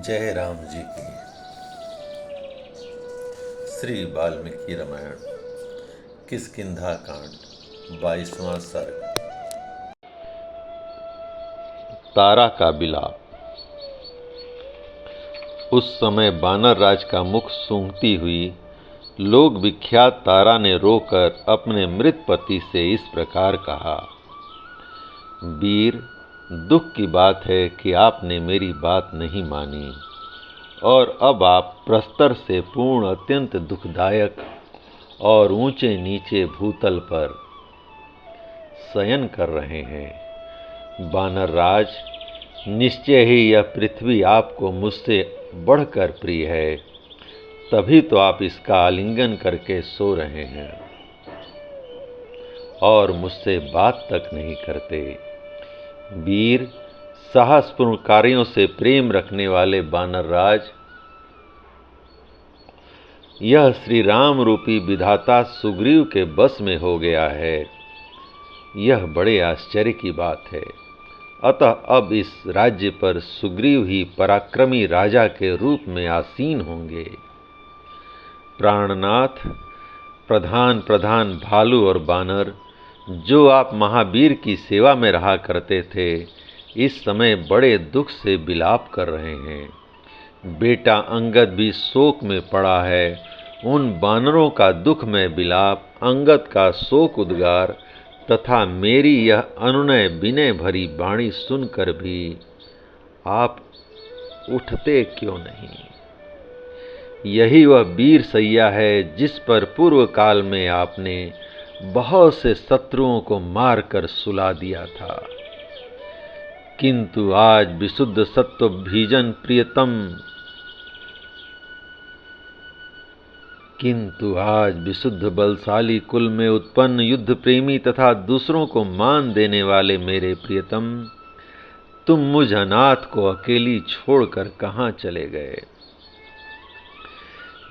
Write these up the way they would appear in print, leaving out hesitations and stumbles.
जय राम जी की। श्री वाल्मीकि रामायण किष्किंधा कांड 22वां सर्ग। तारा का विलाप। उस समय बानर राज का मुख सूंघती हुई लोक विख्यात तारा ने रोकर अपने मृत पति से इस प्रकार कहा, वीर, दुख की बात है कि आपने मेरी बात नहीं मानी और अब आप प्रस्तर से पूर्ण अत्यंत दुखदायक और ऊंचे नीचे भूतल पर शयन कर रहे हैं। बानर राज, निश्चय ही यह पृथ्वी आपको मुझसे बढ़कर प्रिय है, तभी तो आप इसका आलिंगन करके सो रहे हैं और मुझसे बात तक नहीं करते। वीर, साहसपूर्ण कार्यों से प्रेम रखने वाले बानर राज, यह श्री राम रूपी विधाता सुग्रीव के बस में हो गया है, यह बड़े आश्चर्य की बात है। अतः अब इस राज्य पर सुग्रीव ही पराक्रमी राजा के रूप में आसीन होंगे। प्राणनाथ, प्रधान भालू और बानर, जो आप महावीर की सेवा में रहा करते थे, इस समय बड़े दुख से विलाप कर रहे हैं। बेटा अंगद भी शोक में पड़ा है। उन बानरों का दुख में विलाप, अंगद का शोक उद्गार तथा मेरी यह अनुनय विनय भरी वाणी सुनकर भी आप उठते क्यों नहीं? यही वह वीर सैया है जिस पर पूर्व काल में आपने बहुत से शत्रुओं को मारकर सुला दिया था। किंतु आज विशुद्ध सत्व भीजन प्रियतम किंतु आज विशुद्ध बलशाली कुल में उत्पन्न युद्ध प्रेमी तथा दूसरों को मान देने वाले मेरे प्रियतम, तुम मुझ अनाथ को अकेली छोड़कर कहाँ चले गए?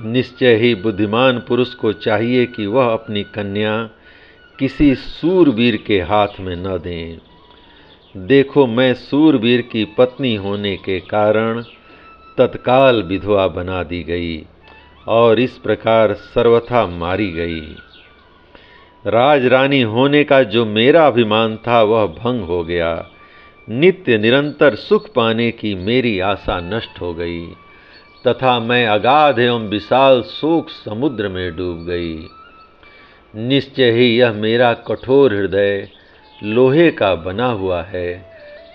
निश्चय ही बुद्धिमान पुरुष को चाहिए कि वह अपनी कन्या किसी सूरवीर के हाथ में न दें। देखो, मैं सूरवीर की पत्नी होने के कारण तत्काल विधवा बना दी गई और इस प्रकार सर्वथा मारी गई। राजरानी होने का जो मेरा अभिमान था वह भंग हो गया। नित्य निरंतर सुख पाने की मेरी आशा नष्ट हो गई तथा मैं अगाध एवं विशाल शोक समुद्र में डूब गई। निश्चय ही यह मेरा कठोर हृदय लोहे का बना हुआ है,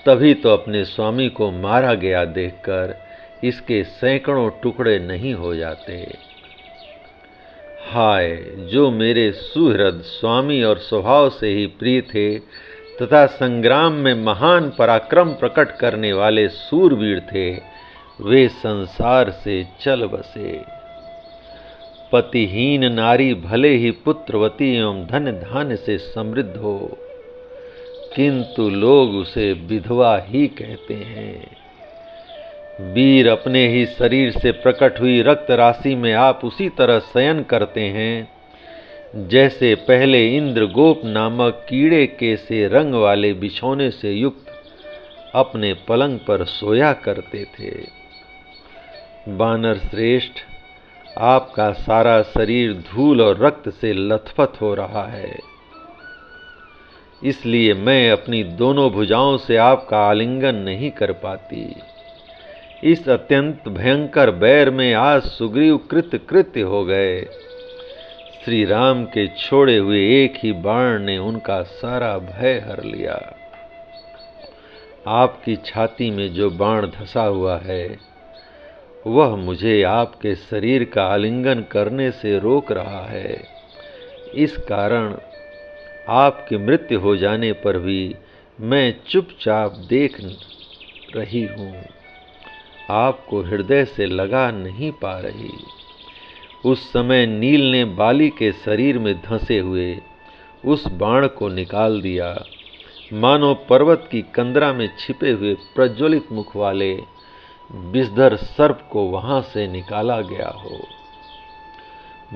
तभी तो अपने स्वामी को मारा गया देखकर इसके सैकड़ों टुकड़े नहीं हो जाते। हाय, जो मेरे सुहृद स्वामी और स्वभाव से ही प्रिय थे तथा संग्राम में महान पराक्रम प्रकट करने वाले सूरवीर थे, वे संसार से चल बसे। पतिहीन नारी भले ही पुत्रवती एवं धन धान्य से समृद्ध हो, किंतु लोग उसे विधवा ही कहते हैं। वीर, अपने ही शरीर से प्रकट हुई रक्त राशि में आप उसी तरह शयन करते हैं जैसे पहले इंद्रगोप नामक कीड़े के से रंग वाले बिछौने से युक्त अपने पलंग पर सोया करते थे। बानर श्रेष्ठ, आपका सारा शरीर धूल और रक्त से लथपथ हो रहा है, इसलिए मैं अपनी दोनों भुजाओं से आपका आलिंगन नहीं कर पाती। इस अत्यंत भयंकर बैर में आज सुग्रीव कृत्य हो गए। श्री राम के छोड़े हुए एक ही बाण ने उनका सारा भय हर लिया। आपकी छाती में जो बाण धंसा हुआ है, वह मुझे आपके शरीर का आलिंगन करने से रोक रहा है। इस कारण आपकी मृत्यु हो जाने पर भी मैं चुपचाप देख रही हूँ, आपको हृदय से लगा नहीं पा रही। उस समय नील ने बाली के शरीर में धंसे हुए उस बाण को निकाल दिया, मानो पर्वत की कंदरा में छिपे हुए प्रज्वलित मुख वाले विषधर सर्प को वहां से निकाला गया हो।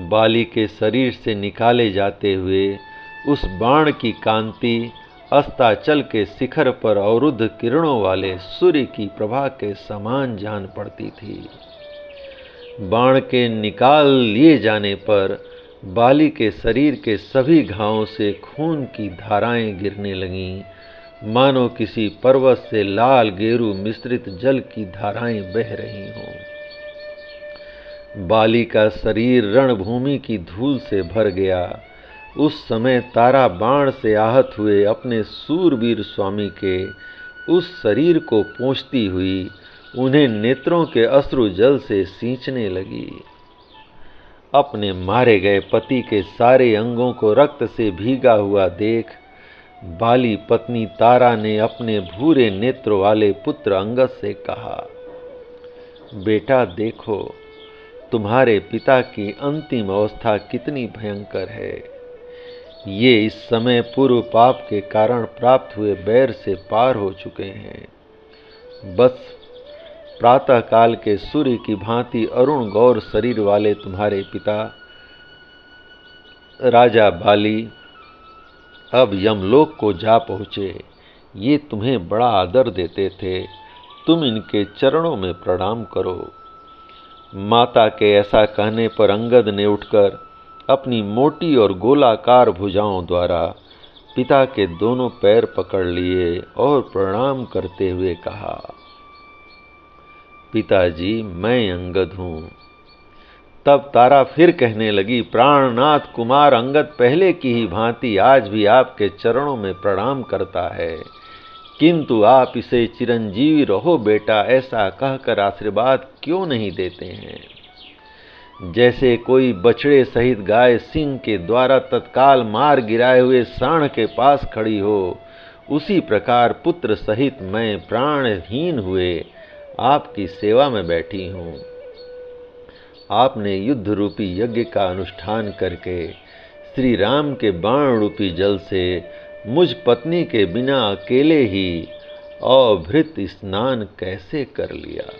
बाली के शरीर से निकाले जाते हुए उस बाण की कांति अस्ताचल के शिखर पर अवरुद्ध किरणों वाले सूर्य की प्रभा के समान जान पड़ती थी। बाण के निकाल लिए जाने पर बाली के शरीर के सभी घावों से खून की धाराएं गिरने लगीं, मानो किसी पर्वत से लाल गेरू मिश्रित जल की धाराएं बह रही हों। बाली का शरीर रणभूमि की धूल से भर गया। उस समय तारा बाण से आहत हुए अपने सूरवीर स्वामी के उस शरीर को पोंछती हुई उन्हें नेत्रों के अश्रु जल से सींचने लगी। अपने मारे गए पति के सारे अंगों को रक्त से भीगा हुआ देख बाली पत्नी तारा ने अपने भूरे नेत्र वाले पुत्र अंगद से कहा, बेटा देखो, तुम्हारे पिता की अंतिम अवस्था कितनी भयंकर है। ये इस समय पूर्व पाप के कारण प्राप्त हुए बैर से पार हो चुके हैं। बस प्रातः काल के सूर्य की भांति अरुण गौर शरीर वाले तुम्हारे पिता राजा बाली अब यमलोक को जा पहुँचे। ये तुम्हें बड़ा आदर देते थे, तुम इनके चरणों में प्रणाम करो। माता के ऐसा कहने पर अंगद ने उठकर अपनी मोटी और गोलाकार भुजाओं द्वारा पिता के दोनों पैर पकड़ लिए और प्रणाम करते हुए कहा, पिताजी मैं अंगद हूँ। तब तारा फिर कहने लगी, प्राणनाथ कुमार अंगद पहले की ही भांति आज भी आपके चरणों में प्रणाम करता है, किंतु आप इसे चिरंजीवी रहो बेटा ऐसा कहकर आशीर्वाद क्यों नहीं देते हैं। जैसे कोई बछड़े सहित गाय सिंह के द्वारा तत्काल मार गिराए हुए सांड के पास खड़ी हो, उसी प्रकार पुत्र सहित मैं प्राणहीन हुए आपकी सेवा में बैठी हूँ। आपने युद्ध रूपी यज्ञ का अनुष्ठान करके श्री राम के बाण रूपी जल से मुझ पत्नी के बिना अकेले ही अभृत स्नान कैसे कर लिया।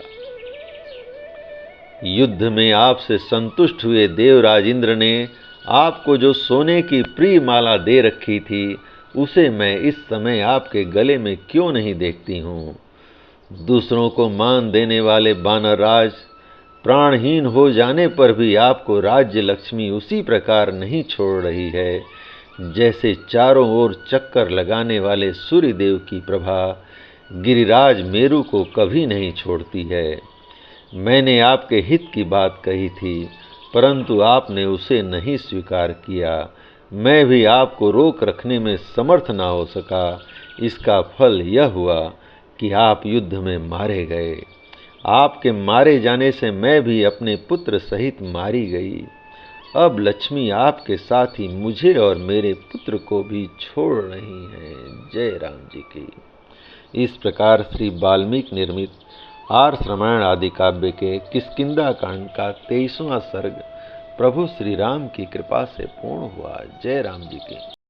युद्ध में आपसे संतुष्ट हुए देवराज इंद्र ने आपको जो सोने की प्रिय माला दे रखी थी, उसे मैं इस समय आपके गले में क्यों नहीं देखती हूँ। दूसरों को मान देने वाले बानरराज प्राणहीन हो जाने पर भी आपको राज्य लक्ष्मी उसी प्रकार नहीं छोड़ रही है, जैसे चारों ओर चक्कर लगाने वाले सूर्यदेव की प्रभा गिरिराज मेरु को कभी नहीं छोड़ती है। मैंने आपके हित की बात कही थी, परंतु आपने उसे नहीं स्वीकार किया। मैं भी आपको रोक रखने में समर्थ ना हो सका। इसका फल यह हुआ कि आप युद्ध में मारे गए। आपके मारे जाने से मैं भी अपने पुत्र सहित मारी गई। अब लक्ष्मी आपके साथ ही मुझे और मेरे पुत्र को भी छोड़ रही हैं। जय राम जी की। इस प्रकार श्री वाल्मीकि निर्मित आर्ष रामायण आदि काव्य के किष्किंधा कांड का 23वां सर्ग प्रभु श्री राम की कृपा से पूर्ण हुआ। जय राम जी की।